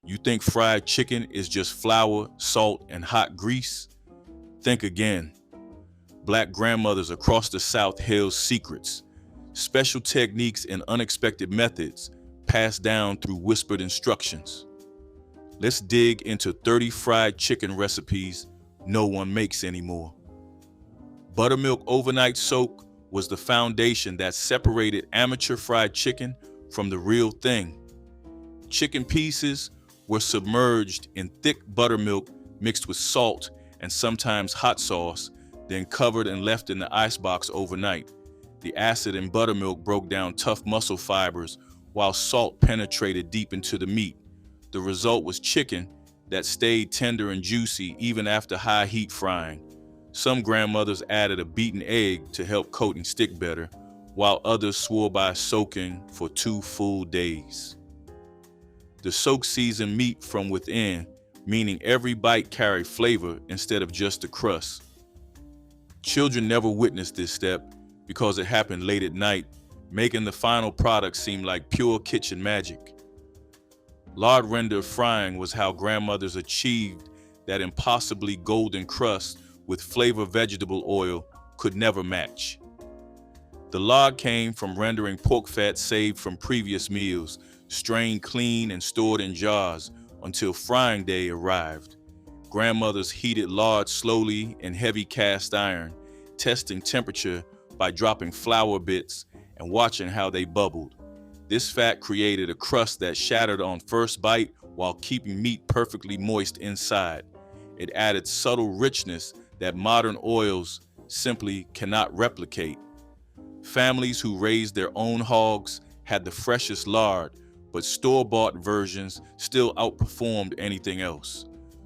You think fried chicken is just flour, salt, and hot grease? Think again. Black grandmothers across the South held secrets, special techniques and unexpected methods passed down through whispered instructions. Let's dig into 30 fried chicken recipes no one makes anymore. Buttermilk overnight soak was the foundation that separated amateur fried chicken from the real thing. Chicken pieces were submerged in thick buttermilk mixed with salt and sometimes hot sauce, then covered and left in the icebox overnight. The acid in buttermilk broke down tough muscle fibers while salt penetrated deep into the meat. The result was chicken that stayed tender and juicy even after high heat frying. Some grandmothers added a beaten egg to help coating stick better, while others swore by soaking for 2 full days. The soak seasoned meat from within, meaning every bite carried flavor instead of just the crust. Children never witnessed this step because it happened late at night, making the final product seem like pure kitchen magic. Lard render frying was how grandmothers achieved that impossibly golden crust with flavor vegetable oil could never match. The lard came from rendering pork fat saved from previous meals, strained clean and stored in jars until frying day arrived. Grandmothers heated lard slowly in heavy cast iron, testing temperature by dropping flour bits and watching how they bubbled. This fat created a crust that shattered on first bite while keeping meat perfectly moist inside. It added subtle richness that modern oils simply cannot replicate. Families who raised their own hogs had the freshest lard, but store-bought versions still outperformed anything else.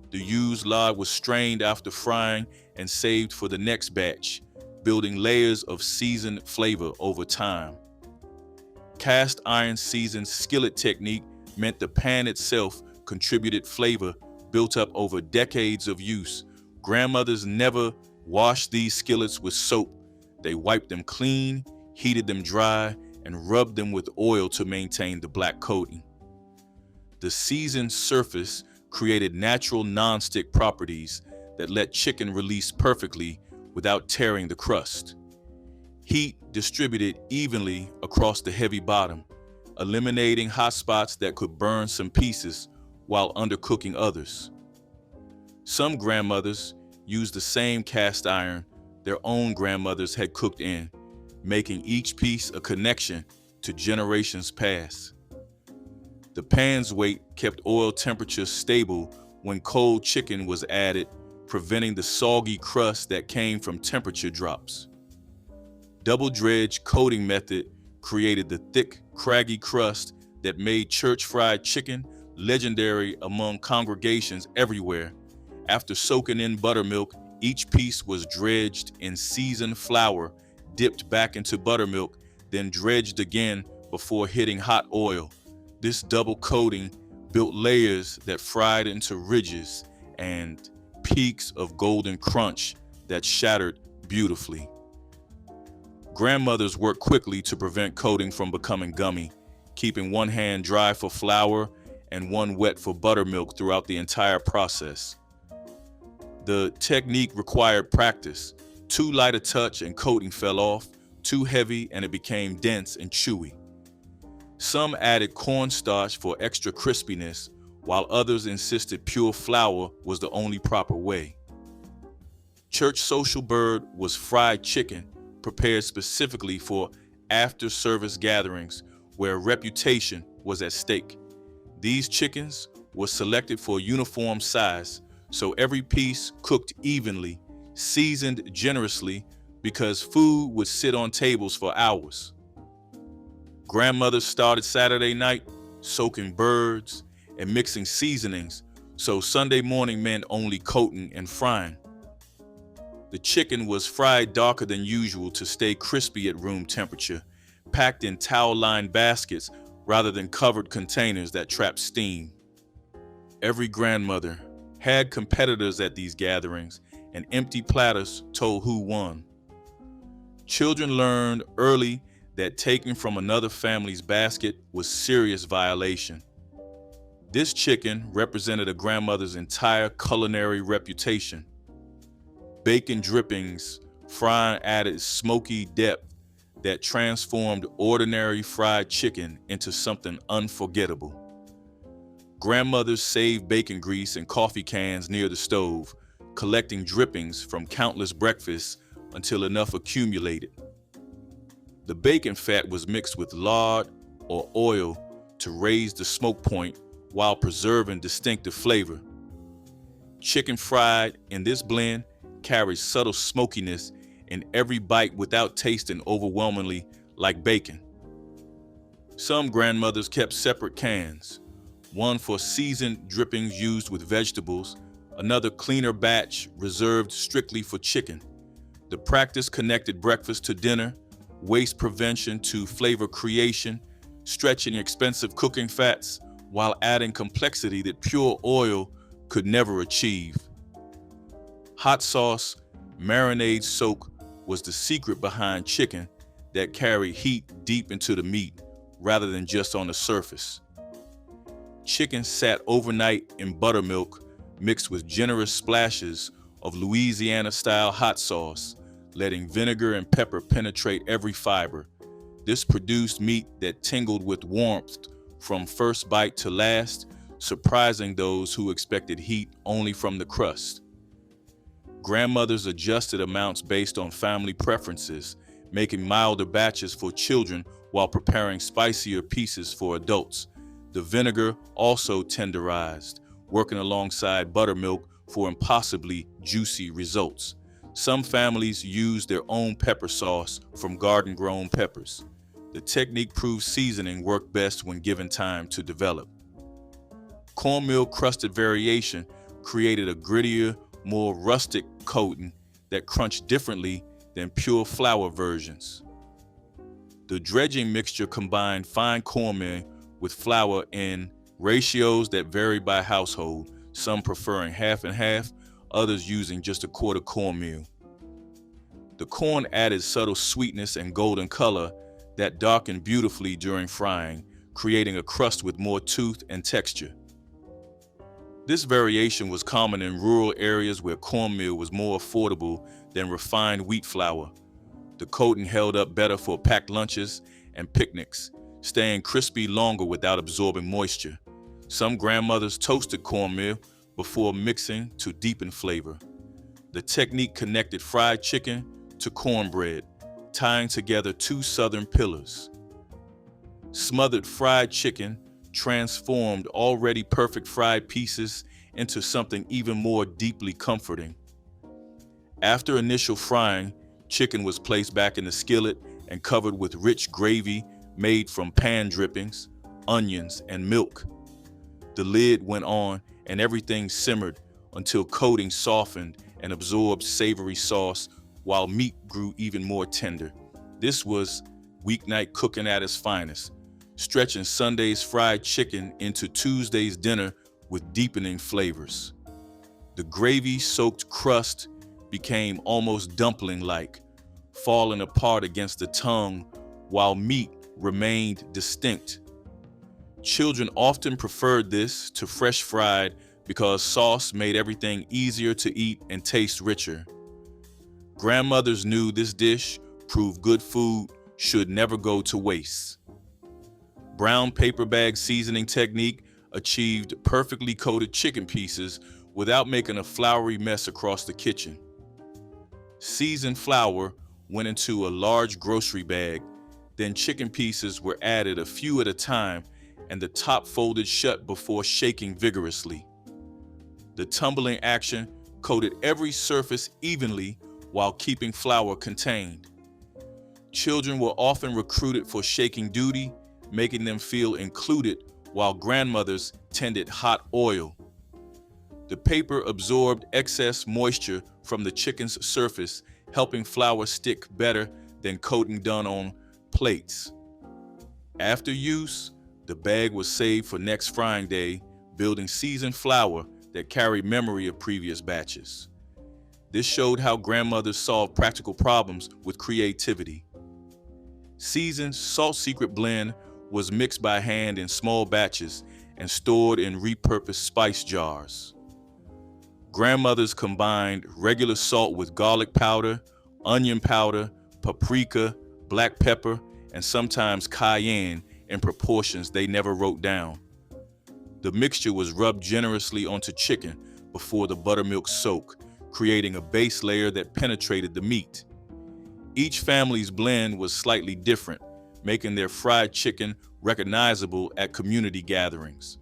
The used lard was strained after frying and saved for the next batch, building layers of seasoned flavor over time. Cast iron seasoned skillet technique meant the pan itself contributed flavor built up over decades of use. Grandmothers never washed these skillets with soap. They wiped them clean, heated them dry, and rubbed them with oil to maintain the black coating. The seasoned surface created natural non-stick properties that let chicken release perfectly without tearing the crust. Heat distributed evenly across the heavy bottom, eliminating hot spots that could burn some pieces while undercooking others. Some grandmothers used the same cast iron their own grandmothers had cooked in, making each piece a connection to generations past. The pan's weight kept oil temperature stable when cold chicken was added, preventing the soggy crust that came from temperature drops. Double dredge coating method created the thick, craggy crust that made church fried chicken legendary among congregations everywhere. After soaking in buttermilk, each piece was dredged in seasoned flour, dipped back into buttermilk, then dredged again before hitting hot oil. This double coating built layers that fried into ridges and peaks of golden crunch that shattered beautifully. Grandmothers worked quickly to prevent coating from becoming gummy, keeping one hand dry for flour and one wet for buttermilk throughout the entire process. The technique required practice. Too light a touch and coating fell off, too heavy and it became dense and chewy. Some added cornstarch for extra crispiness, while others insisted pure flour was the only proper way. Church social bird was fried chicken, prepared specifically for after-service gatherings where reputation was at stake. These chickens were selected for uniform size, so every piece cooked evenly, seasoned generously, because food would sit on tables for hours. Grandmothers started Saturday night soaking birds and mixing seasonings, so Sunday morning meant only coating and frying. The chicken was fried darker than usual to stay crispy at room temperature, packed in towel-lined baskets rather than covered containers that trapped steam. Every grandmother had competitors at these gatherings, and empty platters told who won. Children learned early that taking from another family's basket was serious violation. This chicken represented a grandmother's entire culinary reputation. Bacon drippings, frying added smoky depth that transformed ordinary fried chicken into something unforgettable. Grandmothers saved bacon grease in coffee cans near the stove, collecting drippings from countless breakfasts until enough accumulated. The bacon fat was mixed with lard or oil to raise the smoke point while preserving distinctive flavor. Chicken fried in this blend carries subtle smokiness in every bite without tasting overwhelmingly like bacon. Some grandmothers kept separate cans, one for seasoned drippings used with vegetables, another cleaner batch reserved strictly for chicken. The practice connected breakfast to dinner, waste prevention to flavor creation, stretching expensive cooking fats while adding complexity that pure oil could never achieve. Hot sauce, marinade soak was the secret behind chicken that carried heat deep into the meat rather than just on the surface. Chicken sat overnight in buttermilk mixed with generous splashes of Louisiana-style hot sauce, letting vinegar and pepper penetrate every fiber. This produced meat that tingled with warmth from first bite to last, surprising those who expected heat only from the crust. Grandmothers adjusted amounts based on family preferences, making milder batches for children while preparing spicier pieces for adults. The vinegar also tenderized, working alongside buttermilk for impossibly juicy results. Some families used their own pepper sauce from garden-grown peppers. The technique proved seasoning worked best when given time to develop. Cornmeal crusted variation created a grittier, more rustic coating that crunched differently than pure flour versions. The dredging mixture combined fine cornmeal with flour in ratios that varied by household, some preferring half and half, others using just a quarter cornmeal. The corn added subtle sweetness and golden color that darkened beautifully during frying, creating a crust with more tooth and texture. This variation was common in rural areas where cornmeal was more affordable than refined wheat flour. The coating held up better for packed lunches and picnics, staying crispy longer without absorbing moisture. Some grandmothers toasted cornmeal before mixing to deepen flavor. The technique connected fried chicken to cornbread, tying together two southern pillars. Smothered fried chicken transformed already perfect fried pieces into something even more deeply comforting. After initial frying, chicken was placed back in the skillet and covered with rich gravy made from pan drippings, onions, and milk. The lid went on and everything simmered until coating softened and absorbed savory sauce while meat grew even more tender. This was weeknight cooking at its finest, stretching Sunday's fried chicken into Tuesday's dinner with deepening flavors. The gravy-soaked crust became almost dumpling-like, falling apart against the tongue while meat remained distinct. Children often preferred this to fresh fried because sauce made everything easier to eat and taste richer. Grandmothers knew this dish proved good food should never go to waste. Brown paper bag seasoning technique achieved perfectly coated chicken pieces without making a floury mess across the kitchen. Seasoned flour went into a large grocery bag, then chicken pieces were added a few at a time and the top folded shut before shaking vigorously. The tumbling action coated every surface evenly while keeping flour contained. Children were often recruited for shaking duty, making them feel included while grandmothers tended hot oil. The paper absorbed excess moisture from the chicken's surface, helping flour stick better than coating done on plates. After use, the bag was saved for next frying day, building seasoned flour that carried memory of previous batches. This showed how grandmothers solved practical problems with creativity. Seasoned salt secret blend was mixed by hand in small batches and stored in repurposed spice jars. Grandmothers combined regular salt with garlic powder, onion powder, paprika, black pepper, and sometimes cayenne in proportions they never wrote down. The mixture was rubbed generously onto chicken before the buttermilk soak, creating a base layer that penetrated the meat. Each family's blend was slightly different, making their fried chicken recognizable at community gatherings.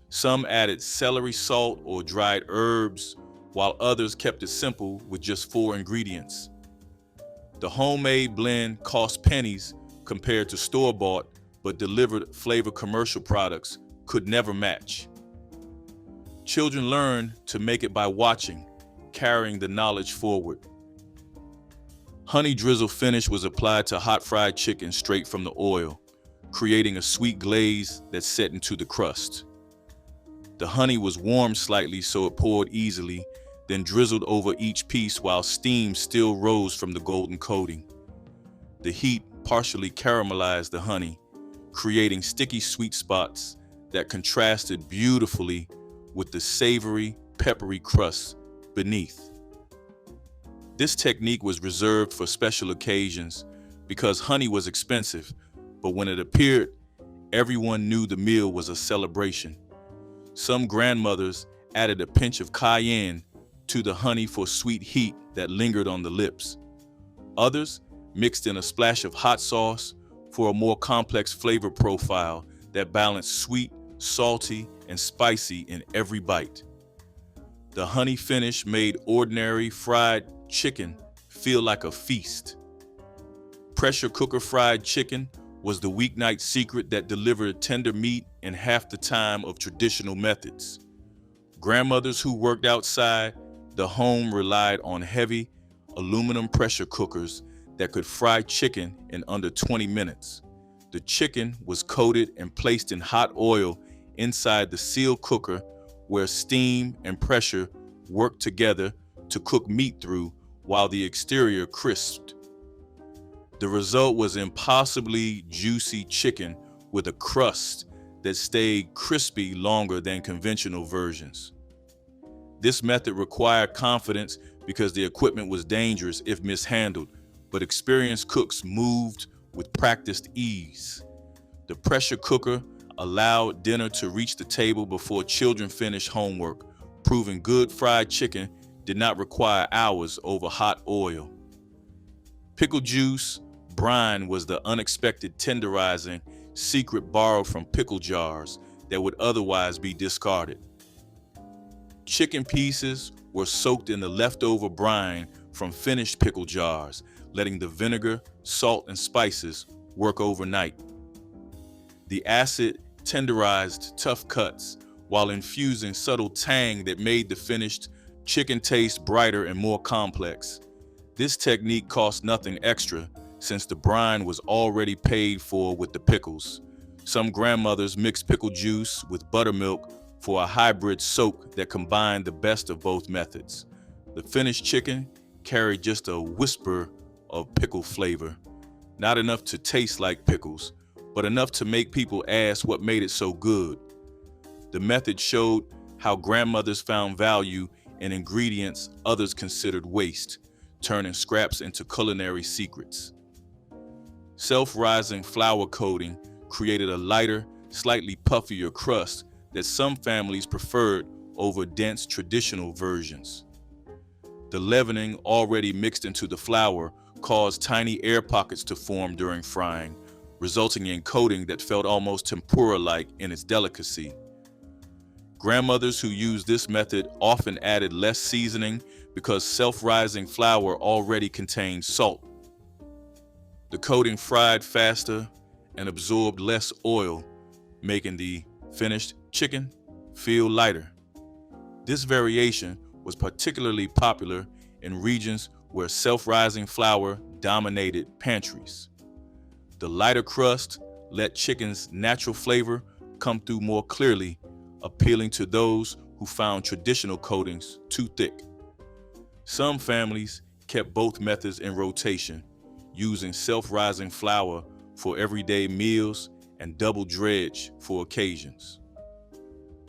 Some added celery salt or dried herbs, while others kept it simple with just 4 ingredients. The homemade blend cost pennies compared to store-bought, but delivered flavor commercial products could never match. Children learned to make it by watching, carrying the knowledge forward. Honey drizzle finish was applied to hot fried chicken straight from the oil, creating a sweet glaze that set into the crust. The honey was warmed slightly so it poured easily, then drizzled over each piece while steam still rose from the golden coating. The heat partially caramelized the honey, creating sticky sweet spots that contrasted beautifully with the savory, peppery crust beneath. This technique was reserved for special occasions because honey was expensive, but when it appeared, everyone knew the meal was a celebration. Some grandmothers added a pinch of cayenne to the honey for sweet heat that lingered on the lips. Others mixed in a splash of hot sauce for a more complex flavor profile that balanced sweet, salty, and spicy in every bite. The honey finish made ordinary fried chicken feel like a feast. Pressure cooker fried chicken was the weeknight secret that delivered tender meat in half the time of traditional methods. Grandmothers who worked outside the home relied on heavy aluminum pressure cookers that could fry chicken in under 20 minutes. The chicken was coated and placed in hot oil inside the sealed cooker where steam and pressure worked together to cook meat through while the exterior crisped. The result was impossibly juicy chicken with a crust that stayed crispy longer than conventional versions. This method required confidence because the equipment was dangerous if mishandled, but experienced cooks moved with practiced ease. The pressure cooker allowed dinner to reach the table before children finished homework, proving good fried chicken did not require hours over hot oil. Pickle juice, brine, was the unexpected tenderizing secret borrowed from pickle jars that would otherwise be discarded. Chicken pieces were soaked in the leftover brine from finished pickle jars, letting the vinegar, salt, and spices work overnight. The acid tenderized tough cuts while infusing subtle tang that made the finished chicken taste brighter and more complex. This technique cost nothing extra since the brine was already paid for with the pickles. Some grandmothers mixed pickle juice with buttermilk for a hybrid soak that combined the best of both methods. The finished chicken carried just a whisper of pickle flavor, not enough to taste like pickles, but enough to make people ask what made it so good. The method showed how grandmothers found value in ingredients others considered waste, turning scraps into culinary secrets. Self-rising flour coating created a lighter, slightly puffier crust that some families preferred over dense traditional versions. The leavening already mixed into the flour caused tiny air pockets to form during frying, resulting in coating that felt almost tempura-like in its delicacy. Grandmothers who used this method often added less seasoning because self-rising flour already contained salt. The coating fried faster and absorbed less oil, making the finished chicken feel lighter. This variation was particularly popular in regions where self-rising flour dominated pantries. The lighter crust let chicken's natural flavor come through more clearly, appealing to those who found traditional coatings too thick. Some families kept both methods in rotation, using self-rising flour for everyday meals and double dredge for occasions.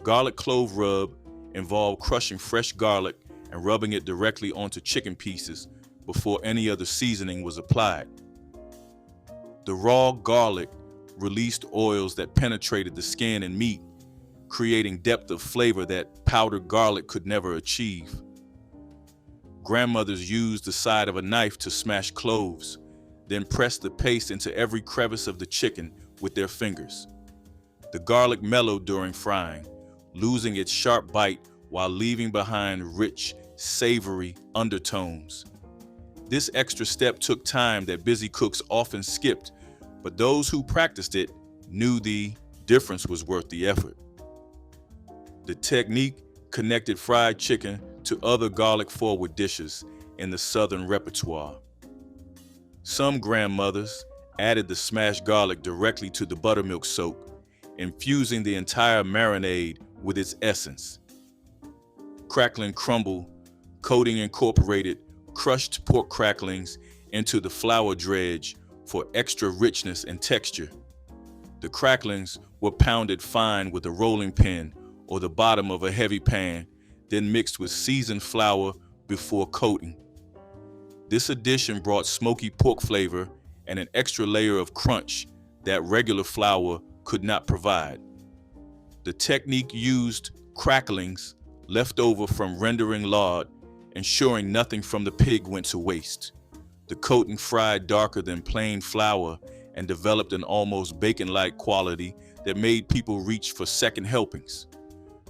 garlic clove rub involved crushing fresh garlic and rubbing it directly onto chicken pieces before any other seasoning was applied. The raw garlic released oils that penetrated the skin and meat, creating depth of flavor that powdered garlic could never achieve. Grandmothers used the side of a knife to smash cloves, then press the paste into every crevice of the chicken with their fingers. The garlic mellowed during frying, losing its sharp bite while leaving behind rich, savory undertones. This extra step took time that busy cooks often skipped, but those who practiced it knew the difference was worth the effort. The technique connected fried chicken to other garlic-forward dishes in the Southern repertoire. Some grandmothers added the smashed garlic directly to the buttermilk soak, infusing the entire marinade with its essence. Crackling crumble coating incorporated crushed pork cracklings into the flour dredge for extra richness and texture. The cracklings were pounded fine with a rolling pin or the bottom of a heavy pan, then mixed with seasoned flour before coating. This addition brought smoky pork flavor and an extra layer of crunch that regular flour could not provide. The technique used cracklings left over from rendering lard, ensuring nothing from the pig went to waste. The coating fried darker than plain flour and developed an almost bacon-like quality that made people reach for second helpings.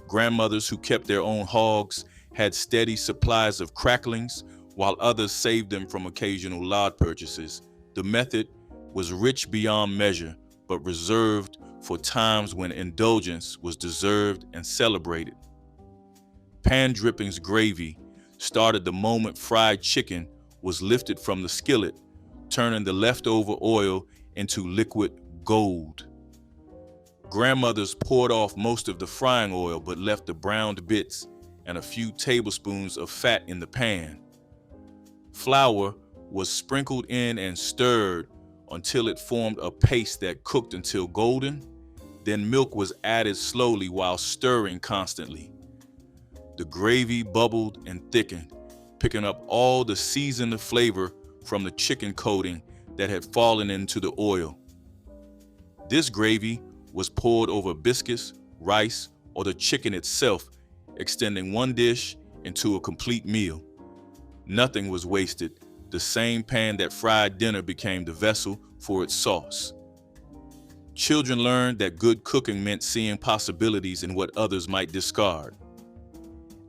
Grandmothers who kept their own hogs had steady supplies of cracklings, while others saved them from occasional lard purchases. The method was rich beyond measure, but reserved for times when indulgence was deserved and celebrated. Pan drippings gravy started the moment fried chicken was lifted from the skillet, turning the leftover oil into liquid gold. Grandmothers poured off most of the frying oil but left the browned bits and a few tablespoons of fat in the pan. Flour was sprinkled in and stirred until it formed a paste that cooked until golden. Then milk was added slowly while stirring constantly. The gravy bubbled and thickened, picking up all the seasoned flavor from the chicken coating that had fallen into the oil. This gravy was poured over biscuits, rice, or the chicken itself, extending one dish into a complete meal. Nothing was wasted. The same pan that fried dinner became the vessel for its sauce. Children learned that good cooking meant seeing possibilities in what others might discard.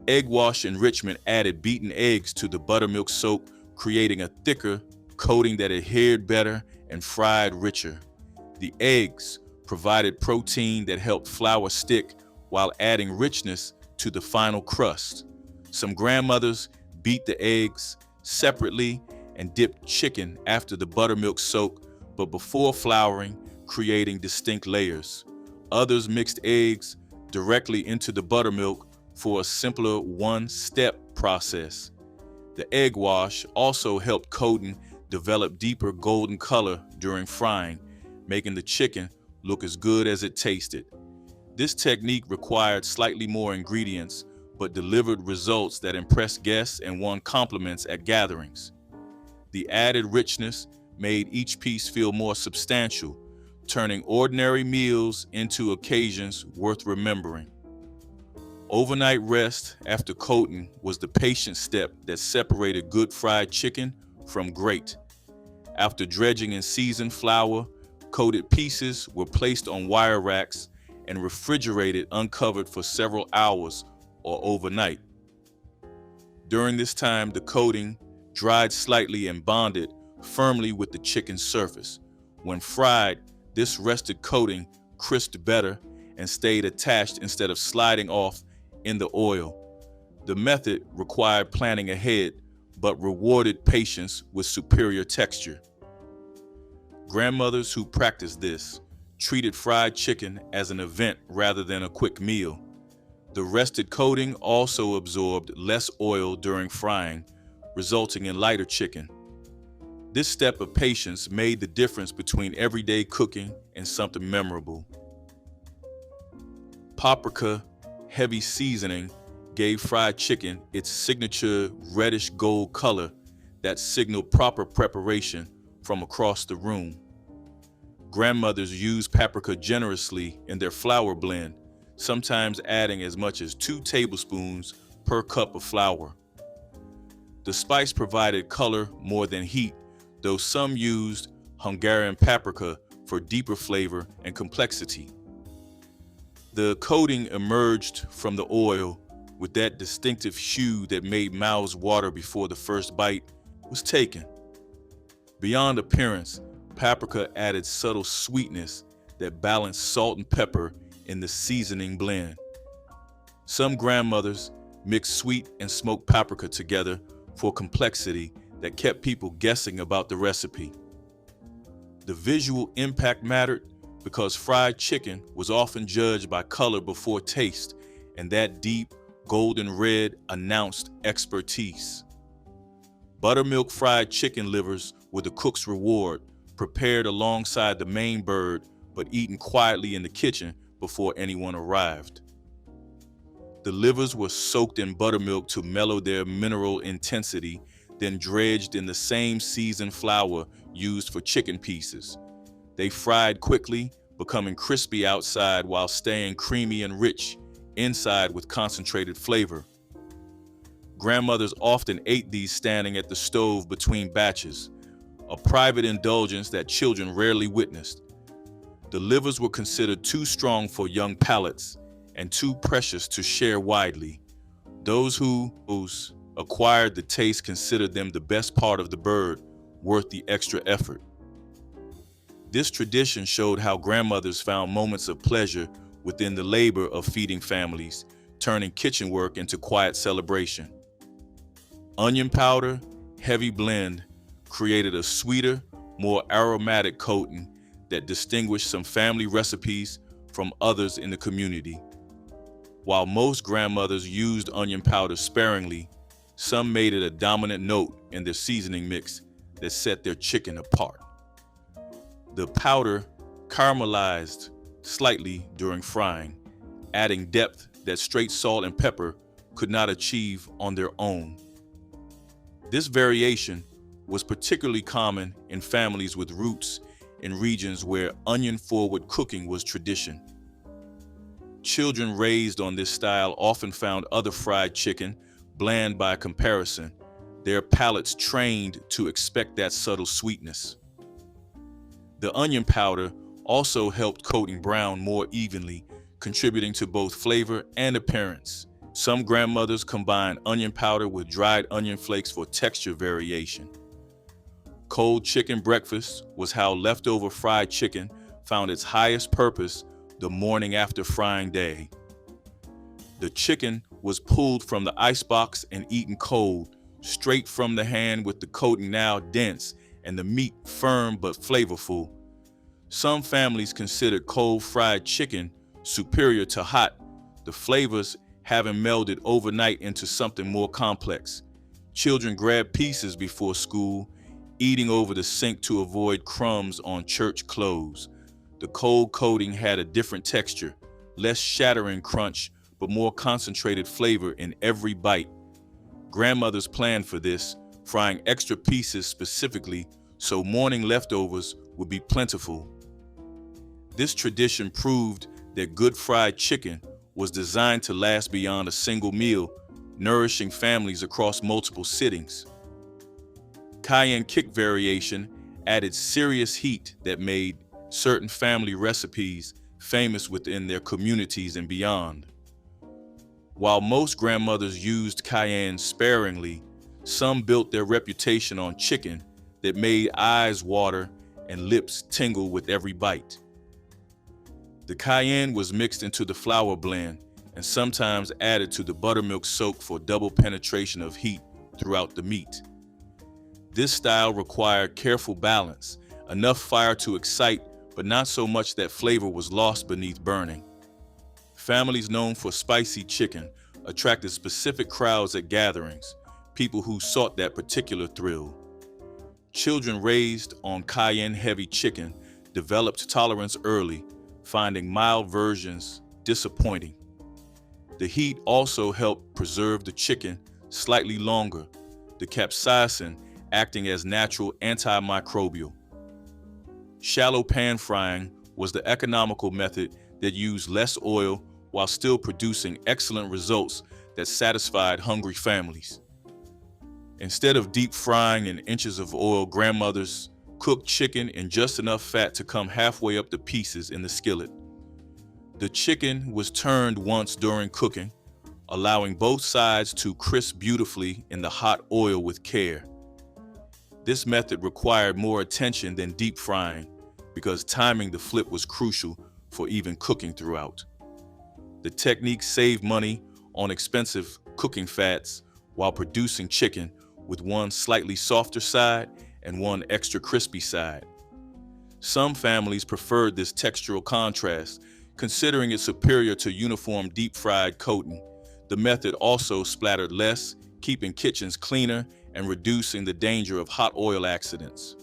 Egg wash enrichment added beaten eggs to the buttermilk soak, creating a thicker coating that adhered better and fried richer. The eggs provided protein that helped flour stick while adding richness to the final crust. Some grandmothers beat the eggs separately and dipped chicken after the buttermilk soak, but before flouring, creating distinct layers. Others mixed eggs directly into the buttermilk for a simpler one-step process. The egg wash also helped coating develop deeper golden color during frying, making the chicken look as good as it tasted. This technique required slightly more ingredients, but delivered results that impressed guests and won compliments at gatherings. The added richness made each piece feel more substantial, turning ordinary meals into occasions worth remembering. Overnight rest after coating was the patient step that separated good fried chicken from great. After dredging in seasoned flour, coated pieces were placed on wire racks and refrigerated uncovered for several hours or overnight. During this time, the coating dried slightly and bonded firmly with the chicken's surface. When fried, this rested coating crisped better and stayed attached instead of sliding off in the oil. The method required planning ahead, but rewarded patience with superior texture. Grandmothers who practiced this treated fried chicken as an event rather than a quick meal. The rested coating also absorbed less oil during frying, resulting in lighter chicken. This step of patience made the difference between everyday cooking and something memorable. Paprika heavy seasoning gave fried chicken its signature reddish gold color that signaled proper preparation from across the room. Grandmothers used paprika generously in their flour blend, sometimes adding as much as 2 tablespoons per cup of flour. The spice provided color more than heat, though some used Hungarian paprika for deeper flavor and complexity. The coating emerged from the oil with that distinctive hue that made mouths water before the first bite was taken. Beyond appearance, paprika added subtle sweetness that balanced salt and pepper in the seasoning blend. Some grandmothers mixed sweet and smoked paprika together for complexity that kept people guessing about the recipe. The visual impact mattered because fried chicken was often judged by color before taste, and that deep golden red announced expertise. Buttermilk fried chicken livers were the cook's reward, prepared alongside the main bird but eaten quietly in the kitchen before anyone arrived. The livers were soaked in buttermilk to mellow their mineral intensity, then dredged in the same seasoned flour used for chicken pieces. They fried quickly, becoming crispy outside while staying creamy and rich inside with concentrated flavor. Grandmothers often ate these standing at the stove between batches, a private indulgence that children rarely witnessed. The livers were considered too strong for young palates and too precious to share widely. Those who acquired the taste considered them the best part of the bird, worth the extra effort. This tradition showed how grandmothers found moments of pleasure within the labor of feeding families, turning kitchen work into quiet celebration. Onion powder, heavy blend, created a sweeter, more aromatic coating that distinguished some family recipes from others in the community. While most grandmothers used onion powder sparingly, some made it a dominant note in their seasoning mix that set their chicken apart. The powder caramelized slightly during frying, adding depth that straight salt and pepper could not achieve on their own. This variation was particularly common in families with roots in regions where onion-forward cooking was tradition. Children raised on this style often found other fried chicken bland by comparison, their palates trained to expect that subtle sweetness. The onion powder also helped coating brown more evenly, contributing to both flavor and appearance. Some grandmothers combined onion powder with dried onion flakes for texture variation. Cold chicken breakfast was how leftover fried chicken found its highest purpose the morning after frying day. The chicken was pulled from the icebox and eaten cold, straight from the hand with the coating now dense and the meat firm but flavorful. Some families considered cold fried chicken superior to hot, the flavors having melded overnight into something more complex. Children grabbed pieces before school, eating over the sink to avoid crumbs on church clothes. The cold coating had a different texture, less shattering crunch, but more concentrated flavor in every bite. Grandmothers planned for this, frying extra pieces specifically so morning leftovers would be plentiful. This tradition proved that good fried chicken was designed to last beyond a single meal, nourishing families across multiple sittings. Cayenne kick variation added serious heat that made certain family recipes famous within their communities and beyond. While most grandmothers used cayenne sparingly, some built their reputation on chicken that made eyes water and lips tingle with every bite. The cayenne was mixed into the flour blend and sometimes added to the buttermilk soak for double penetration of heat throughout the meat. This style required careful balance, enough fire to excite, but not so much that flavor was lost beneath burning. Families known for spicy chicken attracted specific crowds at gatherings, people who sought that particular thrill. Children raised on cayenne-heavy chicken developed tolerance early, finding mild versions disappointing. The heat also helped preserve the chicken slightly longer, the capsaicin acting as natural antimicrobial. Shallow pan frying was the economical method that used less oil while still producing excellent results that satisfied hungry families. Instead of deep frying in inches of oil, grandmothers cooked chicken in just enough fat to come halfway up the pieces in the skillet. The chicken was turned once during cooking, allowing both sides to crisp beautifully in the hot oil with care. This method required more attention than deep frying because timing the flip was crucial for even cooking throughout. The technique saved money on expensive cooking fats while producing chicken with one slightly softer side and one extra crispy side. Some families preferred this textural contrast, considering it superior to uniform deep-fried coating. The method also splattered less, keeping kitchens cleaner and reducing the danger of hot oil accidents.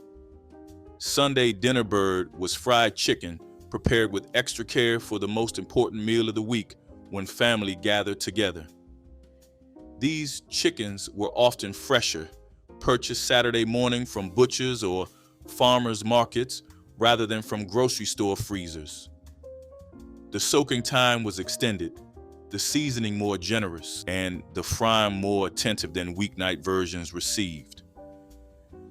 Sunday dinner bird was fried chicken, prepared with extra care for the most important meal of the week when family gathered together. These chickens were often fresher, purchased Saturday morning from butchers or farmers markets rather than from grocery store freezers. The soaking time was extended, the seasoning more generous, and the frying more attentive than weeknight versions received.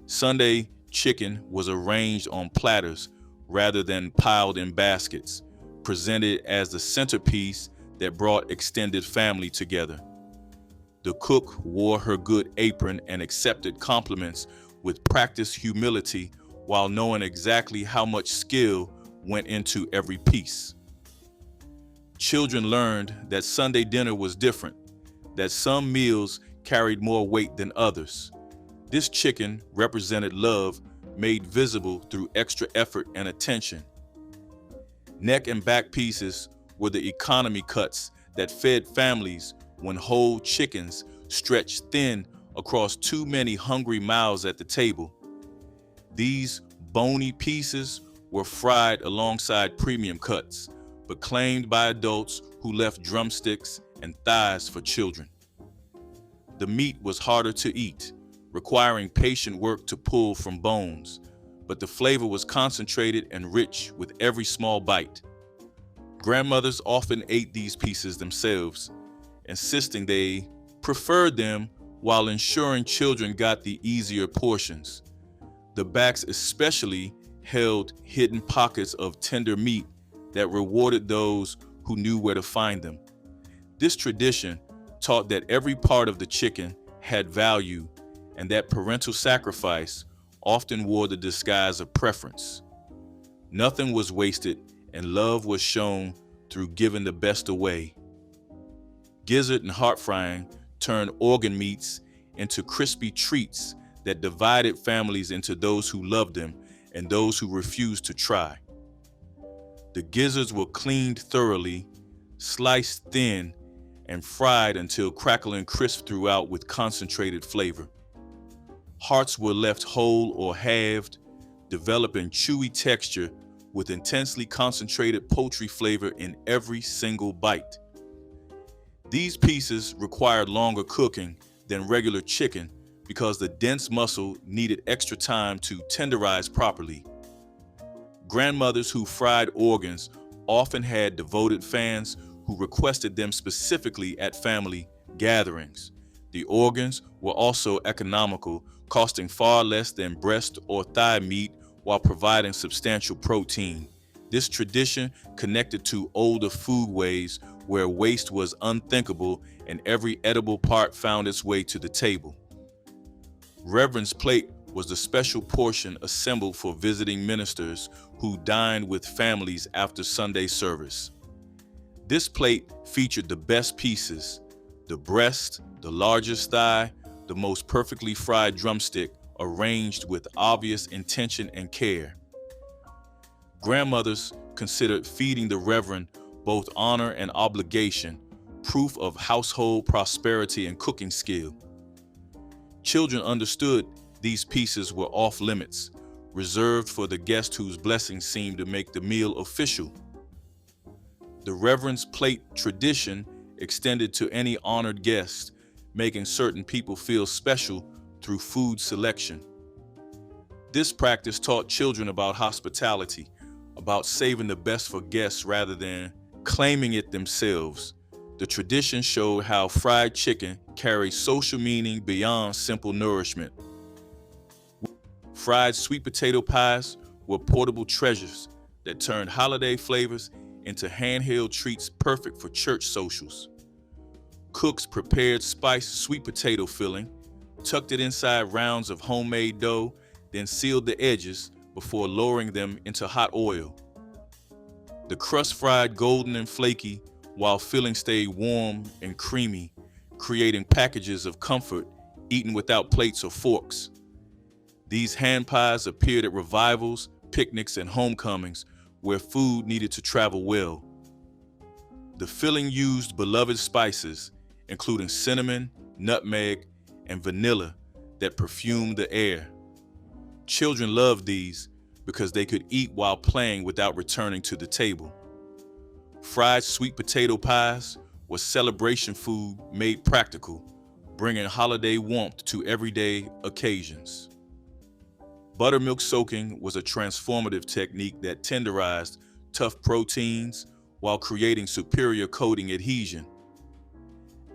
Sunday chicken was arranged on platters rather than piled in baskets, presented as the centerpiece that brought extended family together. The cook wore her good apron and accepted compliments with practiced humility while knowing exactly how much skill went into every piece. Children learned that Sunday dinner was different, that some meals carried more weight than others. This chicken represented love made visible through extra effort and attention. Neck and back pieces were the economy cuts that fed families when whole chickens stretched thin across too many hungry mouths at the table. These bony pieces were fried alongside premium cuts, but claimed by adults who left drumsticks and thighs for children. The meat was harder to eat, requiring patient work to pull from bones, but the flavor was concentrated and rich with every small bite. Grandmothers often ate these pieces themselves, insisting they preferred them while ensuring children got the easier portions. The backs especially held hidden pockets of tender meat that rewarded those who knew where to find them. This tradition taught that every part of the chicken had value and that parental sacrifice often wore the disguise of preference. Nothing was wasted and love was shown through giving the best away. Gizzard and heart frying turned organ meats into crispy treats that divided families into those who loved them and those who refused to try. The gizzards were cleaned thoroughly, sliced thin, and fried until crackling crisp throughout with concentrated flavor. Hearts were left whole or halved, developing chewy texture with intensely concentrated poultry flavor in every single bite. These pieces required longer cooking than regular chicken because the dense muscle needed extra time to tenderize properly. Grandmothers who fried organs often had devoted fans who requested them specifically at family gatherings. The organs were also economical, costing far less than breast or thigh meat while providing substantial protein. This tradition connected to older foodways where waste was unthinkable and every edible part found its way to the table. Reverend's plate was the special portion assembled for visiting ministers who dined with families after Sunday service. This plate featured the best pieces: the breast, the largest thigh, the most perfectly fried drumstick, arranged with obvious intention and care. Grandmothers considered feeding the Reverend both honor and obligation, proof of household prosperity and cooking skill. Children understood these pieces were off limits, reserved for the guest whose blessing seemed to make the meal official. The Reverend's plate tradition extended to any honored guest, making certain people feel special through food selection. This practice taught children about hospitality, about saving the best for guests rather than claiming it themselves. The tradition showed how fried chicken carried social meaning beyond simple nourishment. Fried sweet potato pies were portable treasures that turned holiday flavors into handheld treats perfect for church socials. Cooks prepared spiced sweet potato filling, tucked it inside rounds of homemade dough, then sealed the edges before lowering them into hot oil. The crust fried golden and flaky while filling stayed warm and creamy, creating packages of comfort eaten without plates or forks. These hand pies appeared at revivals, picnics, and homecomings where food needed to travel well. The filling used beloved spices, including cinnamon, nutmeg, and vanilla that perfumed the air. Children loved these because they could eat while playing without returning to the table. Fried sweet potato pies was celebration food made practical, bringing holiday warmth to everyday occasions. Buttermilk soaking was a transformative technique that tenderized tough proteins while creating superior coating adhesion.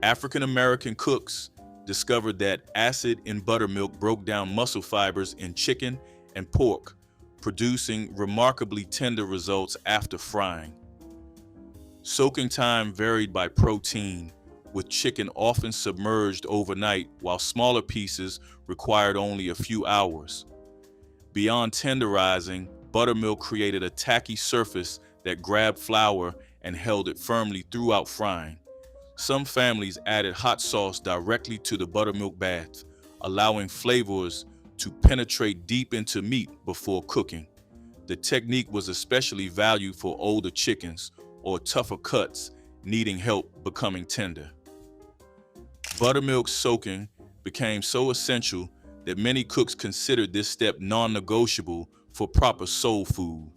African American cooks discovered that acid in buttermilk broke down muscle fibers in chicken and pork, producing remarkably tender results after frying. Soaking time varied by protein, with chicken often submerged overnight while smaller pieces required only a few hours. Beyond tenderizing, buttermilk created a tacky surface that grabbed flour and held it firmly throughout frying. Some families added hot sauce directly to the buttermilk bath, allowing flavors to penetrate deep into meat before cooking. The technique was especially valued for older chickens or tougher cuts needing help becoming tender. Buttermilk soaking became so essential that many cooks considered this step non-negotiable for proper soul food.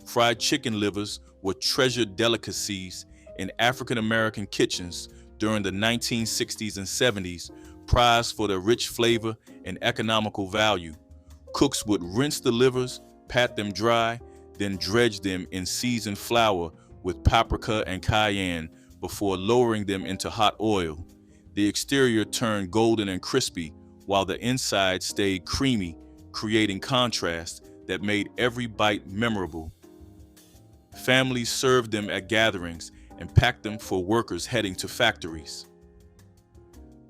Fried chicken livers were treasured delicacies in African American kitchens during the 1960s and 70s, prized for their rich flavor and economical value. Cooks would rinse the livers, pat them dry, then dredge them in seasoned flour with paprika and cayenne before lowering them into hot oil. The exterior turned golden and crispy, while the inside stayed creamy, creating contrast that made every bite memorable. Families served them at gatherings and packed them for workers heading to factories.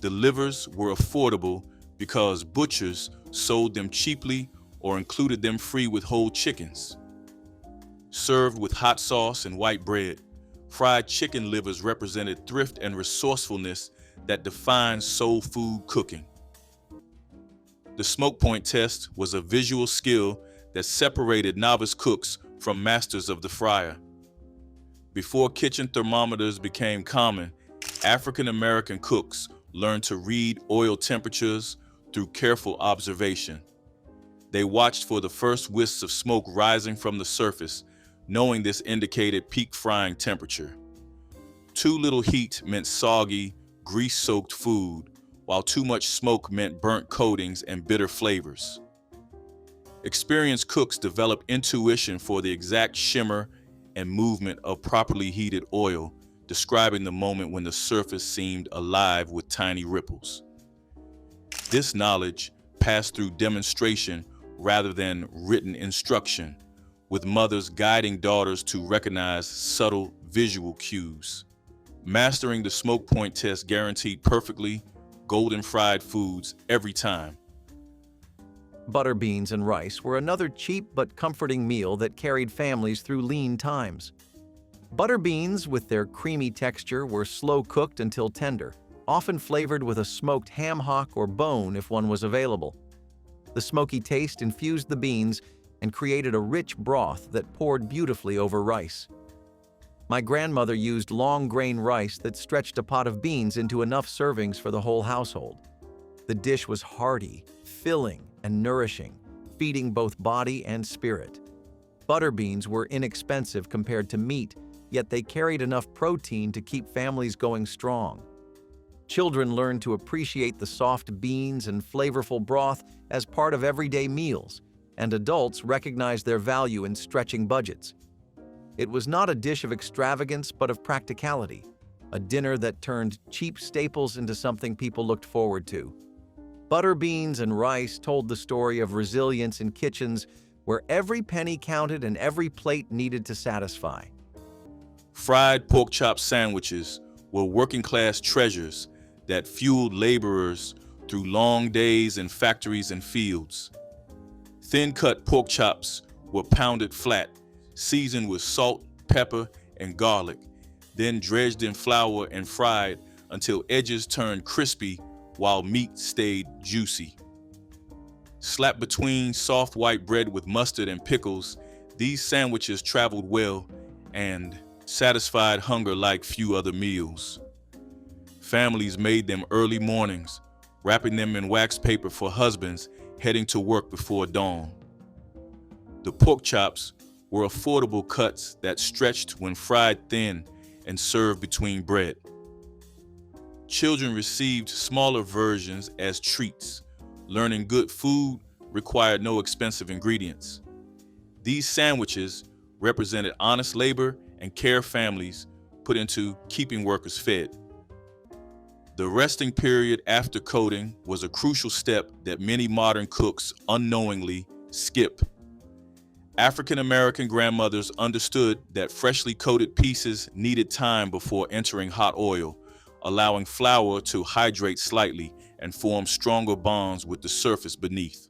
The livers were affordable because butchers sold them cheaply or included them free with whole chickens. Served with hot sauce and white bread, fried chicken livers represented thrift and resourcefulness that defined soul food cooking. The smoke point test was a visual skill that separated novice cooks from masters of the fryer. Before kitchen thermometers became common, African American cooks learned to read oil temperatures through careful observation. They watched for the first wisps of smoke rising from the surface, knowing this indicated peak frying temperature. Too little heat meant soggy, grease-soaked food, while too much smoke meant burnt coatings and bitter flavors. Experienced cooks developed intuition for the exact shimmer and movement of properly heated oil, describing the moment when the surface seemed alive with tiny ripples. This knowledge passed through demonstration rather than written instruction, with mothers guiding daughters to recognize subtle visual cues. Mastering the smoke point test guaranteed perfectly golden fried foods every time. Butter beans and rice were another cheap but comforting meal that carried families through lean times. Butter beans, with their creamy texture, were slow cooked until tender, often flavored with a smoked ham hock or bone if one was available. The smoky taste infused the beans and created a rich broth that poured beautifully over rice. My grandmother used long-grain rice that stretched a pot of beans into enough servings for the whole household. The dish was hearty, filling, and nourishing, feeding both body and spirit. Butter beans were inexpensive compared to meat, yet they carried enough protein to keep families going strong. Children learned to appreciate the soft beans and flavorful broth as part of everyday meals, and adults recognized their value in stretching budgets. It was not a dish of extravagance but of practicality, a dinner that turned cheap staples into something people looked forward to. Butter beans and rice told the story of resilience in kitchens where every penny counted and every plate needed to satisfy. Fried pork chop sandwiches were working-class treasures that fueled laborers through long days in factories and fields. Thin-cut pork chops were pounded flat, seasoned with salt, pepper, and garlic, then dredged in flour and fried until edges turned crispy while meat stayed juicy. Slapped between soft white bread with mustard and pickles, these sandwiches traveled well and satisfied hunger like few other meals. Families made them early mornings, wrapping them in wax paper for husbands heading to work before dawn. The pork chops were affordable cuts that stretched when fried thin and served between bread. Children received smaller versions as treats, learning good food required no expensive ingredients. These sandwiches represented honest labor and care families put into keeping workers fed. The resting period after coating was a crucial step that many modern cooks unknowingly skip. African American grandmothers understood that freshly coated pieces needed time before entering hot oil, allowing flour to hydrate slightly and form stronger bonds with the surface beneath.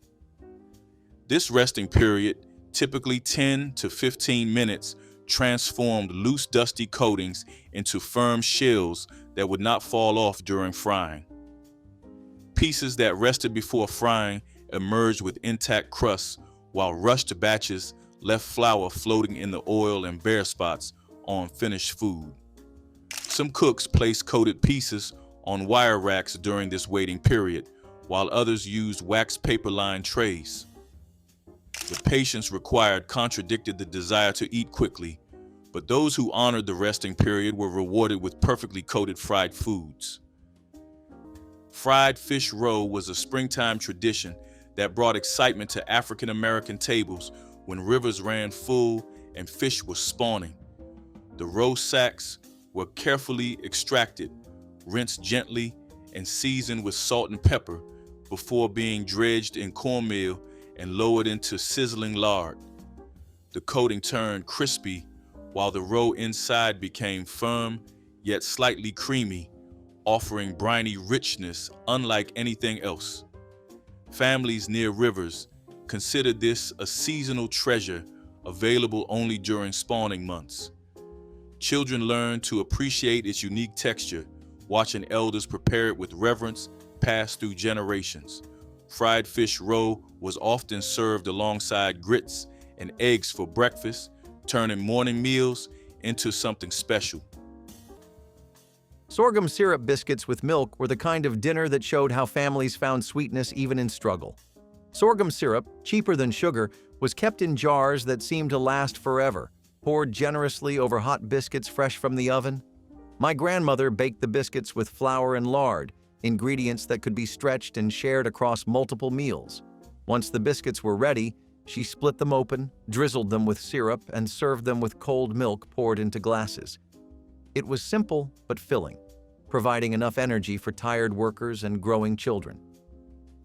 This resting period, typically 10 to 15 minutes, transformed loose, dusty coatings into firm shells that would not fall off during frying. Pieces that rested before frying emerged with intact crusts, while rushed batches left flour floating in the oil and bare spots on finished food. Some cooks placed coated pieces on wire racks during this waiting period, while others used wax paper-lined trays. The patience required contradicted the desire to eat quickly, but those who honored the resting period were rewarded with perfectly coated fried foods. Fried fish roe was a springtime tradition that brought excitement to African American tables when rivers ran full and fish were spawning. The roe sacks were carefully extracted, rinsed gently, and seasoned with salt and pepper before being dredged in cornmeal and lowered into sizzling lard. The coating turned crispy while the roe inside became firm yet slightly creamy, offering briny richness unlike anything else. Families near rivers considered this a seasonal treasure available only during spawning months. Children learned to appreciate its unique texture, watching elders prepare it with reverence passed through generations. Fried fish roe was often served alongside grits and eggs for breakfast, turning morning meals into something special. Sorghum syrup biscuits with milk were the kind of dinner that showed how families found sweetness even in struggle. Sorghum syrup, cheaper than sugar, was kept in jars that seemed to last forever, poured generously over hot biscuits fresh from the oven. My grandmother baked the biscuits with flour and lard, ingredients that could be stretched and shared across multiple meals. Once the biscuits were ready, she split them open, drizzled them with syrup, and served them with cold milk poured into glasses. It was simple but filling, providing enough energy for tired workers and growing children.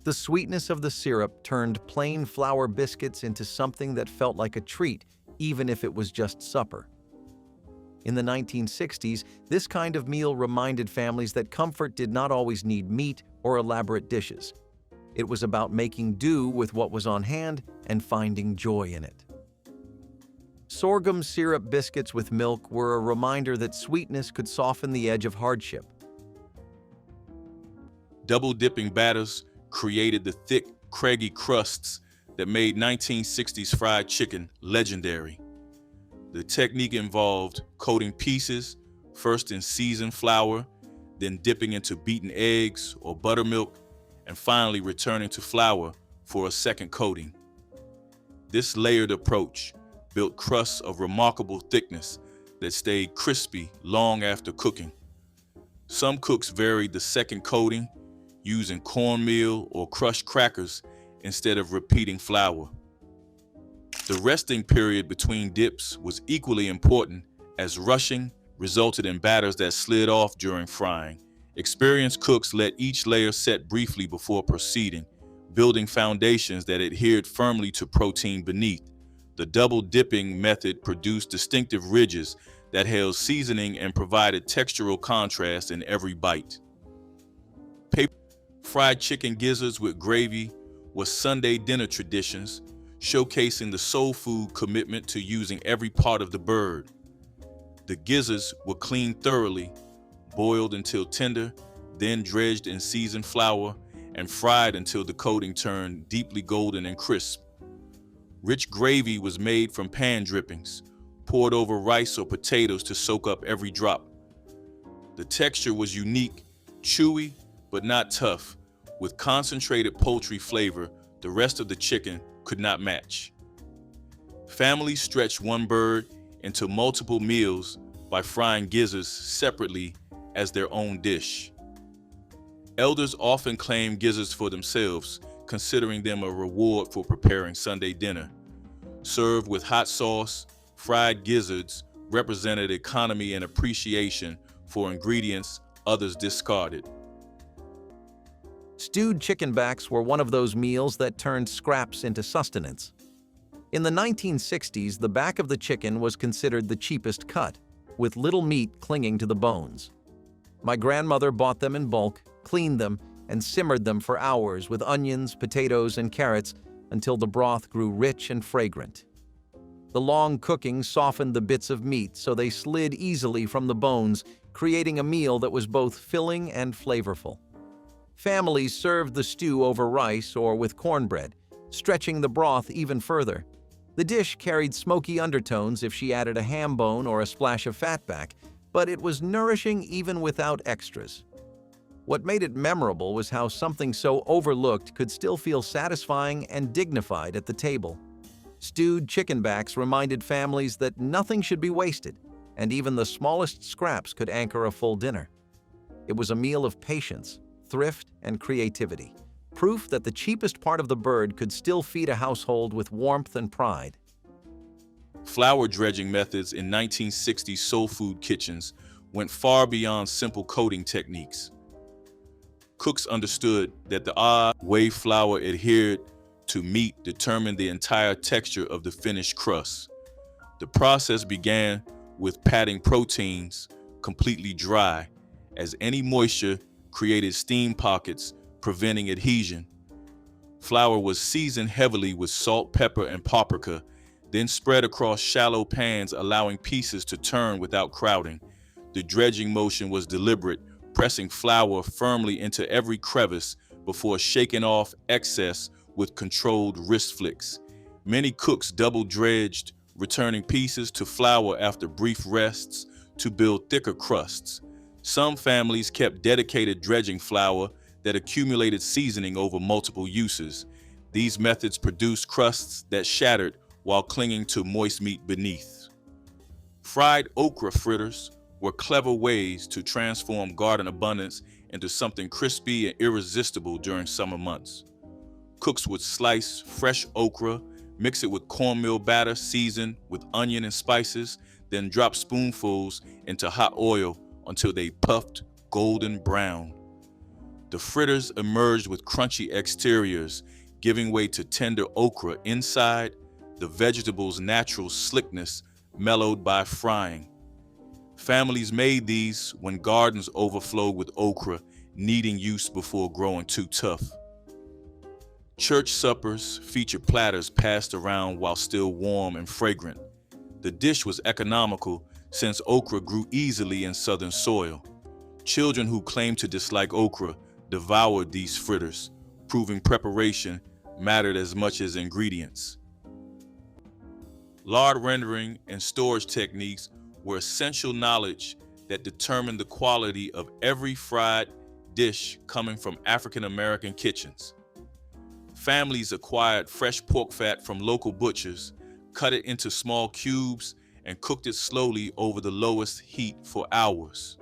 The sweetness of the syrup turned plain flour biscuits into something that felt like a treat, even if it was just supper. In the 1960s, this kind of meal reminded families that comfort did not always need meat or elaborate dishes. It was about making do with what was on hand and finding joy in it. Sorghum syrup biscuits with milk were a reminder that sweetness could soften the edge of hardship. Double-dipping batters created the thick, craggy crusts that made 1960s fried chicken legendary. The technique involved coating pieces, first in seasoned flour, then dipping into beaten eggs or buttermilk, and finally returning to flour for a second coating. This layered approach built crusts of remarkable thickness that stayed crispy long after cooking. Some cooks varied the second coating, using cornmeal or crushed crackers instead of repeating flour. The resting period between dips was equally important, as rushing resulted in batters that slid off during frying. Experienced cooks let each layer set briefly before proceeding, building foundations that adhered firmly to protein beneath. The double dipping method produced distinctive ridges that held seasoning and provided textural contrast in every bite. Fried chicken gizzards with gravy was Sunday dinner traditions, showcasing the soul food commitment to using every part of the bird. The gizzards were cleaned thoroughly, boiled until tender, then dredged in seasoned flour and fried until the coating turned deeply golden and crisp. Rich gravy was made from pan drippings, poured over rice or potatoes to soak up every drop. The texture was unique, chewy but not tough, with concentrated poultry flavor the rest of the chicken could not match. Families stretched one bird into multiple meals by frying gizzards separately as their own dish. Elders often claimed gizzards for themselves, considering them a reward for preparing Sunday dinner. Served with hot sauce, fried gizzards represented economy and appreciation for ingredients others discarded. Stewed chicken backs were one of those meals that turned scraps into sustenance. In the 1960s, the back of the chicken was considered the cheapest cut, with little meat clinging to the bones. My grandmother bought them in bulk, cleaned them, and simmered them for hours with onions, potatoes, and carrots until the broth grew rich and fragrant. The long cooking softened the bits of meat so they slid easily from the bones, creating a meal that was both filling and flavorful. Families served the stew over rice or with cornbread, stretching the broth even further. The dish carried smoky undertones if she added a ham bone or a splash of fatback, but it was nourishing even without extras. What made it memorable was how something so overlooked could still feel satisfying and dignified at the table. Stewed chicken backs reminded families that nothing should be wasted, and even the smallest scraps could anchor a full dinner. It was a meal of patience, thrift, and creativity, proof that the cheapest part of the bird could still feed a household with warmth and pride. Flour dredging methods in 1960s soul food kitchens went far beyond simple coating techniques. Cooks understood that the odd way flour adhered to meat determined the entire texture of the finished crust. The process began with patting proteins completely dry, as any moisture created steam pockets, preventing adhesion. Flour was seasoned heavily with salt, pepper, and paprika, then spread across shallow pans, allowing pieces to turn without crowding. The dredging motion was deliberate, pressing flour firmly into every crevice before shaking off excess with controlled wrist flicks. Many cooks double-dredged, returning pieces to flour after brief rests to build thicker crusts. Some families kept dedicated dredging flour that accumulated seasoning over multiple uses. These methods produced crusts that shattered while clinging to moist meat beneath. Fried okra fritters were clever ways to transform garden abundance into something crispy and irresistible during summer months. Cooks would slice fresh okra, mix it with cornmeal batter seasoned with onion and spices, then drop spoonfuls into hot oil until they puffed golden brown. The fritters emerged with crunchy exteriors, giving way to tender okra inside, the vegetable's natural slickness mellowed by frying. Families made these when gardens overflowed with okra, needing use before growing too tough. Church suppers featured platters passed around while still warm and fragrant. The dish was economical since okra grew easily in southern soil. Children who claimed to dislike okra devoured these fritters, proving preparation mattered as much as ingredients. Lard rendering and storage techniques were essential knowledge that determined the quality of every fried dish coming from African American kitchens. Families acquired fresh pork fat from local butchers, cut it into small cubes, and cooked it slowly over the lowest heat for hours.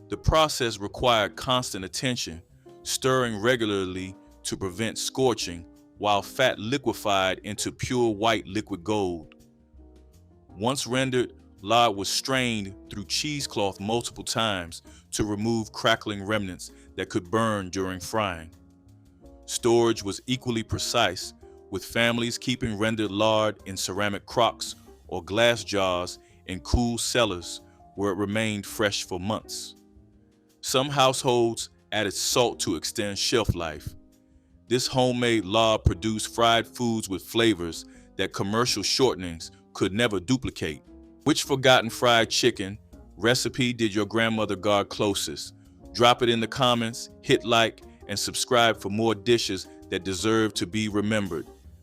The process required constant attention, stirring regularly to prevent scorching, while fat liquefied into pure white liquid gold. Once rendered, lard was strained through cheesecloth multiple times to remove crackling remnants that could burn during frying. Storage was equally precise, with families keeping rendered lard in ceramic crocks or glass jars in cool cellars where it remained fresh for months. Some households added salt to extend shelf life. This homemade lard produced fried foods with flavors that commercial shortenings could never duplicate. Which forgotten fried chicken recipe did your grandmother guard closest? Drop it in the comments, hit like, and subscribe for more dishes that deserve to be remembered.